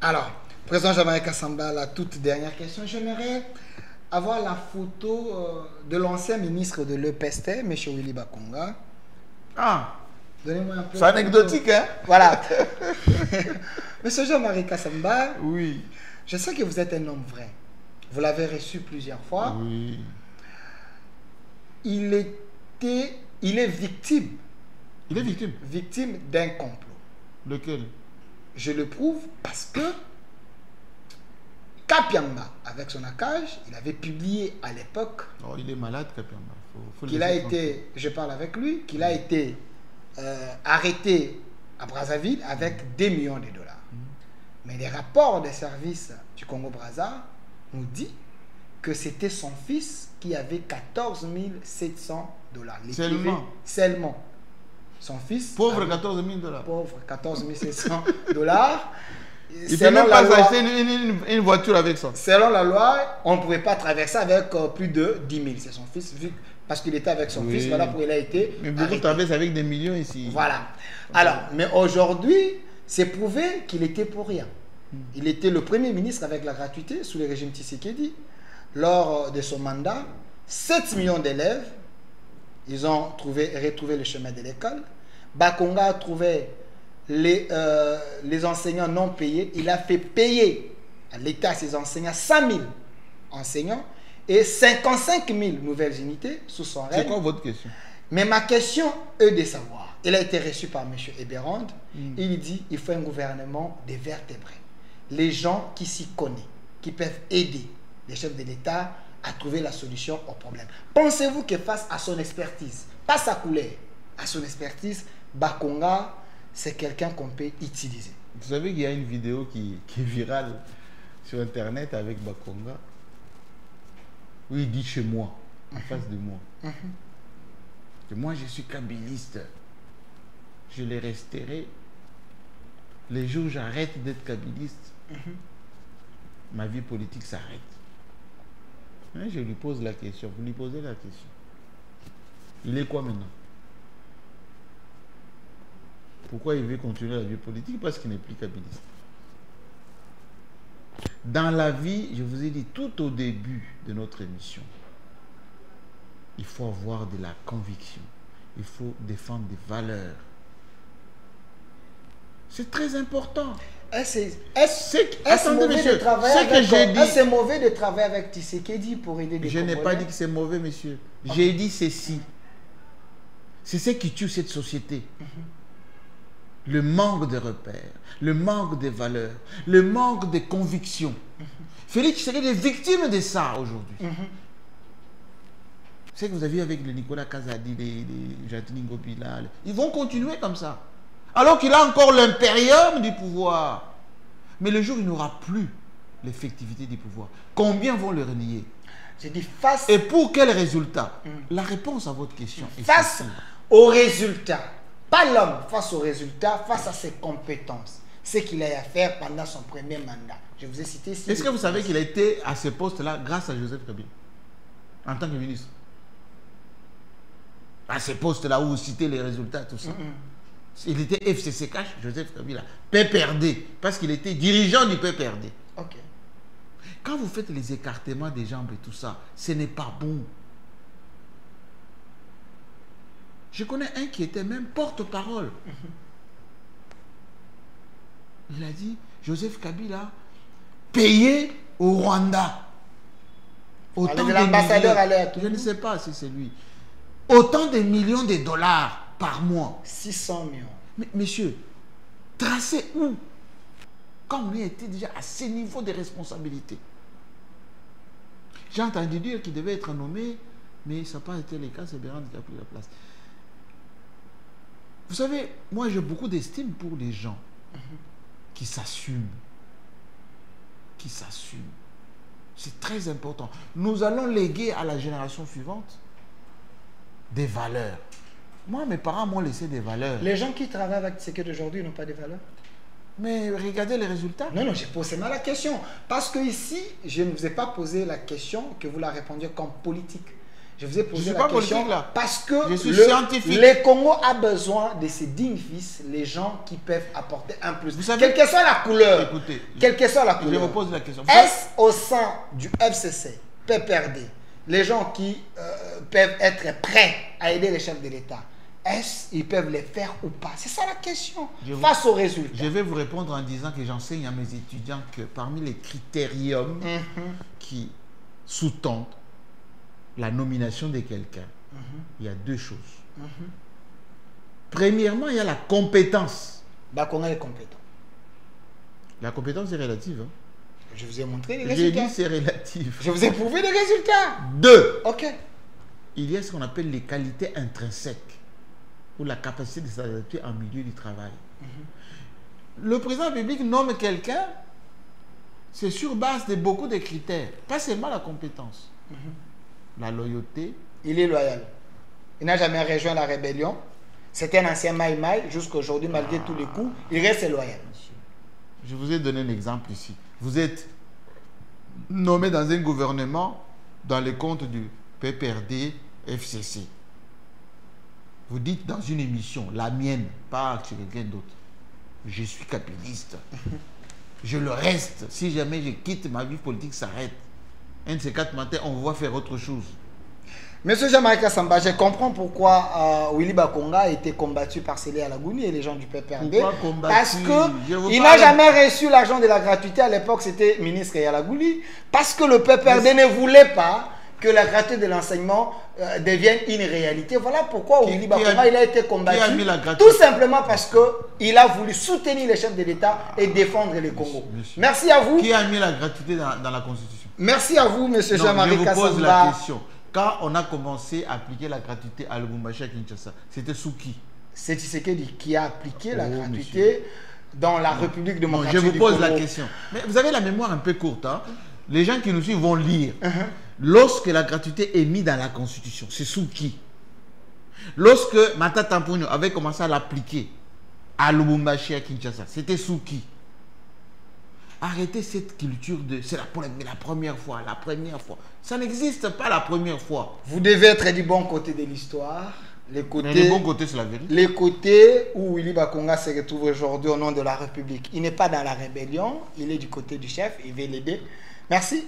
Alors, président Jean-Marie Kassamba, la toute dernière question. J'aimerais avoir la photo de l'ancien ministre de l'EPST, M. Willy Bakonga. Ah, Donnez-moi un peu. c'est anecdotique, hein? Voilà. Monsieur Jean-Marie Kassamba, Oui. je sais que vous êtes un homme vrai. Vous l'avez reçu plusieurs fois. Oui. Il est victime. Il est victime. Victime d'un complot. Lequel? Je le prouve parce que Kapiamba, avec son accage, il avait publié à l'époque Oh, il est malade, Kapiamba. Faut qu'il a été, je parle avec lui, qu'il a été arrêté à Brazzaville avec des millions de dollars. Mais les rapports des services du Congo-Brazza nous disent que c'était son fils qui avait 14 700 dollars. Seulement. Son fils. Pauvre 14 000 dollars. Pauvre 14 700 dollars. Il ne peut même pas acheter une voiture avec ça. Selon la loi, on ne pouvait pas traverser avec plus de 10 000. C'est son fils, parce qu'il était avec son fils, voilà pourquoi il a été. Mais beaucoup traversent avec des millions ici. Voilà. Alors, mais aujourd'hui, c'est prouvé qu'il était pour rien. Il était le premier ministre avec la gratuité sous le régime Tshisekedi. Lors de son mandat, 7 millions d'élèves, ils ont retrouvé le chemin de l'école. Bakonga a trouvé les enseignants non payés. Il a fait payer à l'État, ses enseignants, 100 000 enseignants et 55 000 nouvelles unités sous son règne. C'est quoi votre question? Mais ma question est de savoir. Il a été reçu par M. Eberand. Il dit il faut un gouvernement des vertébrés. Les gens qui s'y connaissent, qui peuvent aider les chefs de l'État à trouver la solution au problème. Pensez-vous que face à son expertise, pas sa couleur, à son expertise, Bakonga, c'est quelqu'un qu'on peut utiliser? Vous savez qu'il y a une vidéo qui est virale sur Internet avec Bakonga, où il dit chez moi, en face de moi, que moi je suis kabyliste. Je les resterai. Les jours où j'arrête d'être kabyliste, ma vie politique s'arrête. Hein, je lui pose la question. Vous lui posez la question. Il est quoi maintenant? Pourquoi il veut continuer la vie politique? Parce qu'il n'est plus kabyliste. Dans la vie, je vous ai dit tout au début de notre émission, il faut avoir de la conviction. Il faut défendre des valeurs. C'est très important. Est-ce mauvais de travailler avec Tshisekedi pour aider des Je n'ai pas dit que c'est mauvais, monsieur. J'ai dit ceci. C'est ce qui tue cette société. Le manque de repères, le manque de valeurs, le manque de conviction. Félix Tshisekedi est victime de ça aujourd'hui. C'est ce que vous avez vu avec le Nicolas Kazadi, les Jacqueline Gobila. Ils vont continuer comme ça. Alors qu'il a encore l'impérium du pouvoir. Mais le jour où il n'aura plus l'effectivité du pouvoir, combien vont le renier? Et pour quel résultat? La réponse à votre question est face au résultat. Pas l'homme, face au résultat, face à ses compétences. Ce qu'il a à faire pendant son premier mandat. Je vous ai cité ici. Est-ce que vous savez qu'il a été à ce poste-là grâce à Joseph Kabila en tant que ministre? À ce poste-là où vous citez les résultats, tout ça. Il était FCCK, Joseph Kabila, PPRD, parce qu'il était dirigeant du PPRD. Ok. Quand vous faites les écartements des jambes et tout ça, ce n'est pas bon. Je connais un qui était même porte-parole. Il a dit, Joseph Kabila, payé au Rwanda. Autant de l'ambassadeur allait à tout. Je ne sais pas si c'est lui. Autant de millions de dollars par mois. 600 millions. Mais monsieur, tracé où? Quand on était déjà à ce niveau de responsabilité. J'ai entendu dire qu'il devait être nommé, mais ça n'a pas été le cas, c'est Bérand qui a pris la place. Vous savez, moi j'ai beaucoup d'estime pour les gens qui s'assument. Qui s'assument. C'est très important. Nous allons léguer à la génération suivante des valeurs. Moi, mes parents m'ont laissé des valeurs. Les gens qui travaillent avec ce que d'aujourd'hui n'ont pas de valeurs. Mais regardez les résultats. Non, non, j'ai posé mal la question. Parce que ici, je ne vous ai pas posé la question que vous la répondiez comme politique. Je vous ai posé suis la pas question politique, là. parce que Je suis scientifique. le Congo a besoin de ses dignes fils, les gens qui peuvent apporter un plus. Vous savez, quelle que soit la couleur, écoutez, quelle que soit la je couleur, vous pose la question. est-ce au sein du FCC, PPRD, les gens qui peuvent être prêts à aider les chefs de l'État, est-ce qu'ils peuvent les faire ou pas? C'est ça la question, face aux résultats. Je vais vous répondre en disant que j'enseigne à mes étudiants que parmi les critériums qui sous-tendent la nomination de quelqu'un, il y a deux choses. Premièrement, il y a la compétence. Bakonga est compétent. La compétence est relative. Hein. Je vous ai montré les J'ai résultats. dit c'est relatif. Je vous ai prouvé les résultats. Deux, Ok. il y a ce qu'on appelle les qualités intrinsèques ou la capacité de s'adapter en milieu du travail. Le président de la République nomme quelqu'un, c'est sur base de beaucoup de critères, pas seulement la compétence. La loyauté. Il est loyal. Il n'a jamais rejoint la rébellion. C'était un ancien Maï-Maï. Jusqu'à aujourd'hui, malgré tous les coups, il reste loyal. Je vous ai donné un exemple ici. Vous êtes nommé dans un gouvernement dans les comptes du PPRD, FCC. Vous dites dans une émission, la mienne, pas chez quelqu'un d'autre, je suis capitaliste. Je le reste. Si jamais je quitte, ma vie politique s'arrête. Un de ces 4 matins, on va faire autre chose. Monsieur Jean-Marie Kassamba, je comprends pourquoi Willy Bakonga a été combattu par Célé Alagouni et les gens du PPRD. Pourquoi combattu? Parce qu'il n'a jamais reçu l'argent de la gratuité. À l'époque, c'était ministre Yalagouli. Parce que le PPRD ne voulait pas que la gratuité de l'enseignement devienne une réalité. Voilà pourquoi Willy Bakonga il a été combattu. Tout simplement parce qu'il a voulu soutenir les chefs de l'État et défendre les Congo. Merci à vous. Qui a mis la gratuité dans la Constitution? Merci à vous, monsieur Jean-Marie Kassamba. Je vous pose la question. Quand on a commencé à appliquer la gratuité à Lubumbashi à Kinshasa, c'était sous qui? C'est Tshisekedi qui a appliqué la gratuité dans la République démocratique du Congo. Je vous pose la question. Mais vous avez la mémoire un peu courte. Hein? Les gens qui nous suivent vont lire. Lorsque la gratuité est mise dans la Constitution, c'est sous qui? Lorsque Mata Tamponyo avait commencé à l'appliquer à Lubumbashi à Kinshasa, c'était sous qui? Arrêtez cette culture de c'est la première fois, la première fois. Ça n'existe pas la première fois. Vous devez être du bon côté de l'histoire. Le bon côté, c'est la vérité. Les côtés où Willy Bakonga se retrouve aujourd'hui au nom de la République. Il n'est pas dans la rébellion, il est du côté du chef, il veut l'aider. Merci.